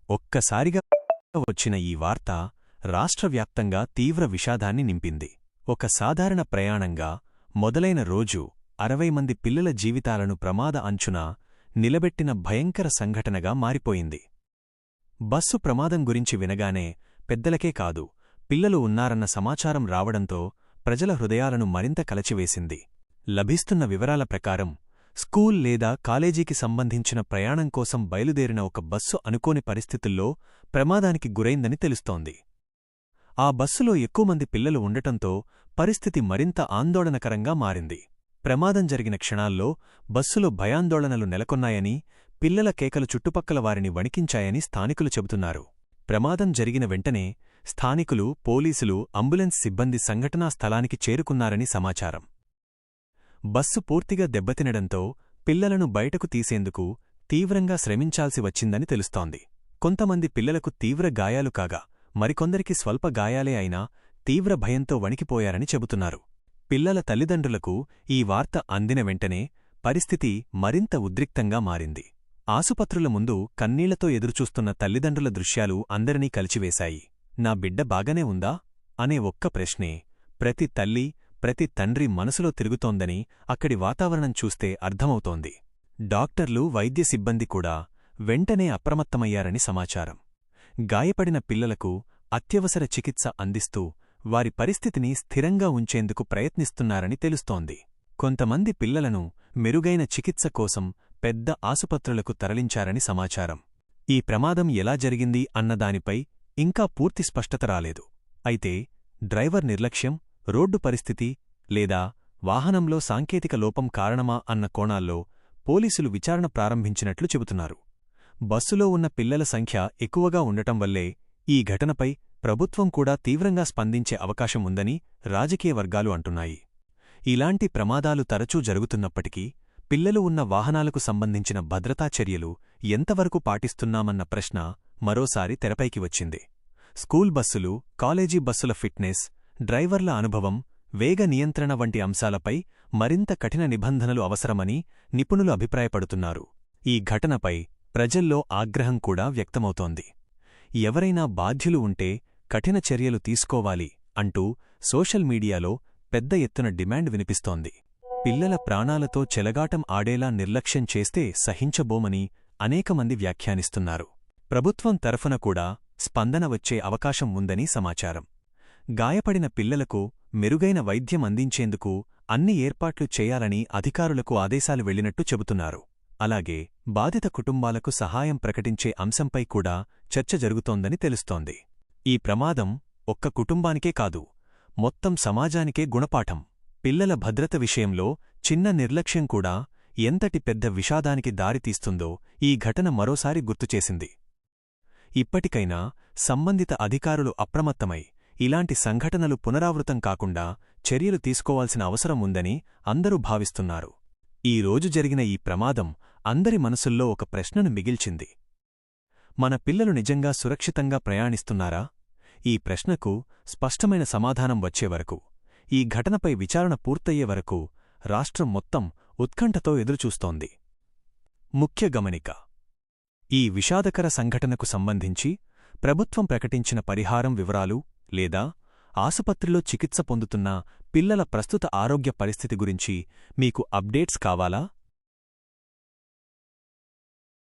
ఒక్కసారిగా వచ్చిన ఈ వార్త రాష్ట్రవ్యాప్తంగా తీవ్ర విషాదాన్ని నింపింది. ఒక సాధారణ ప్రయాణంగా మొదలైన రోజు 60 మంది పిల్లల జీవితాలను ప్రమాద అంచున నిలబెట్టిన భయంకర సంఘటనగా మారిపోయింది. బస్సు ప్రమాదం గురించి వినగానే పెద్దలకే కాదు, పిల్లలు ఉన్నారన్న సమాచారం రావడంతో ప్రజల హృదయాలను మరింత కలచివేసింది. లభిస్తున్న వివరాల ప్రకారం స్కూల్ లేదా కాలేజీకి సంబంధించిన ప్రయాణం కోసం బయలుదేరిన ఒక బస్సు అనుకోని పరిస్థితుల్లో ప్రమాదానికి గురైందని తెలుస్తోంది. ఆ బస్సులో ఎక్కువ మంది పిల్లలు ఉండటంతో పరిస్థితి మరింత ఆందోళనకరంగా మారింది. ప్రమాదం జరిగిన క్షణాల్లో బస్సులో భయాందోళనలు నెలకొన్నాయని, పిల్లల కేకలు చుట్టుపక్కల వారిని వణికించాయని స్థానికులు చెబుతున్నారు. ప్రమాదం జరిగిన వెంటనే స్థానికులు, పోలీసులు, అంబులెన్స్ సిబ్బంది సంఘటనా స్థలానికి చేరుకున్నారని సమాచారం. బస్సు పూర్తిగా దెబ్బతినడంతో పిల్లలను బయటకు తీసేందుకు తీవ్రంగా శ్రమించాల్సి వచ్చిందని తెలుస్తోంది. కొంతమంది పిల్లలకు తీవ్ర గాయాలు కాగా, మరికొందరికి స్వల్ప గాయాలే అయినా తీవ్ర భయంతో వణికిపోయారని చెబుతున్నారు. పిల్లల తల్లిదండ్రులకు ఈ వార్త అందిన వెంటనే పరిస్థితి మరింత ఉద్రిక్తంగా మారింది. ఆసుపత్రుల ముందు కన్నీళ్లతో ఎదురుచూస్తున్న తల్లిదండ్రుల దృశ్యాలు అందరినీ కలిచివేశాయి. నా బిడ్డ బాగానే ఉందా అనే ఒక్క ప్రశ్నే ప్రతి తల్లి, ప్రతి తండ్రి మనసులో తిరుగుతోందని అక్కడి వాతావరణం చూస్తే అర్థమవుతోంది. డాక్టర్లు, వైద్య సిబ్బంది కూడా వెంటనే అప్రమత్తమయ్యారని సమాచారం. గాయపడిన పిల్లలకు అత్యవసర చికిత్స అందిస్తూ వారి పరిస్థితిని స్థిరంగా ఉంచేందుకు ప్రయత్నిస్తున్నారని తెలుస్తోంది. కొంతమంది పిల్లలను మెరుగైన చికిత్స కోసం పెద్ద ఆసుపత్రులకు తరలించారని సమాచారం. ఈ ప్రమాదం ఎలా జరిగింది అన్నదానిపై ఇంకా పూర్తి స్పష్టత రాలేదు. అయితే డ్రైవర్ నిర్లక్ష్యం, రోడ్డు పరిస్థితి లేదా వాహనంలో సాంకేతిక లోపం కారణమా అన్న కోణాల్లో పోలీసులు విచారణ ప్రారంభించినట్లు చెబుతున్నారు. బస్సులో ఉన్న పిల్లల సంఖ్య ఎక్కువగా ఉండటం వల్లే ఈ ఘటనపై ప్రభుత్వం కూడా తీవ్రంగా స్పందించే అవకాశం ఉందని రాజకీయ వర్గాలు అంటున్నాయి. ఇలాంటి ప్రమాదాలు తరచూ జరుగుతున్నప్పటికీ పిల్లలు ఉన్న వాహనాలకు సంబంధించిన భద్రతా చర్యలు ఎంతవరకు పాటిస్తున్నామన్న ప్రశ్న మరోసారి తెరపైకి వచ్చింది. స్కూల్ బస్సులు, కాలేజీ బస్సుల ఫిట్నెస్, డ్రైవర్ల అనుభవం, వేగ నియంత్రణ వంటి అంశాలపై మరింత కఠిన నిబంధనలు అవసరమని నిపుణులు అభిప్రాయపడుతున్నారు. ఈ ఘటనపై ప్రజల్లో ఆగ్రహం కూడా వ్యక్తమవుతోంది. ఎవరైనా బాధ్యులు ఉంటే కఠిన చర్యలు తీసుకోవాలి అంటూ సోషల్ మీడియాలో పెద్ద ఎత్తున డిమాండ్ వినిపిస్తోంది. పిల్లల ప్రాణాలతో చెలగాటం ఆడేలా నిర్లక్ష్యం చేస్తే సహించబోమని అనేకమంది వ్యాఖ్యానిస్తున్నారు. ప్రభుత్వం తరఫున కూడా స్పందన వచ్చే అవకాశం ఉందని సమాచారం. గాయపడిన పిల్లలకు మెరుగైన వైద్యం అందించేందుకు అన్ని ఏర్పాట్లు చేయాలని అధికారులకు ఆదేశాలు వెళ్లినట్టు చెబుతున్నారు. అలాగే బాధిత కుటుంబాలకు సహాయం ప్రకటించే అంశంపై కూడా చర్చ జరుగుతోందని తెలుస్తోంది. ఈ ప్రమాదం ఒక్క కుటుంబానికే కాదు, మొత్తం సమాజానికే గుణపాఠం. పిల్లల భద్రత విషయంలో చిన్న నిర్లక్ష్యం కూడా ఎంతటి పెద్ద విషాదానికి దారితీస్తుందో ఈ ఘటన మరోసారి గుర్తుచేసింది. ఇప్పటికైనా సంబంధిత అధికారులు అప్రమత్తమై ఇలాంటి సంఘటనలు పునరావృతం కాకుండా చర్యలు తీసుకోవాల్సిన అవసరం ఉందని అందరూ భావిస్తున్నారు. ఈ రోజు జరిగిన ఈ ప్రమాదం అందరి మనసుల్లో ఒక ప్రశ్నను మిగిల్చింది. మన పిల్లలు నిజంగా సురక్షితంగా ప్రయాణిస్తున్నారా? ఈ ప్రశ్నకు స్పష్టమైన సమాధానం వచ్చేవరకు, ఈ ఘటనపై విచారణ పూర్తయ్యే వరకు రాష్ట్రం మొత్తం ఉత్కంఠతో ఎదురుచూస్తోంది. ముఖ్య గమనిక: ఈ విషాదకర సంఘటనకు సంబంధించి ప్రభుత్వం ప్రకటించిన పరిహారం వివరాలు లేదా ఆసుపత్రిలో చికిత్స పొందుతున్న పిల్లల ప్రస్తుత ఆరోగ్య పరిస్థితి గురించి మీకు అప్డేట్స్ కావాలా?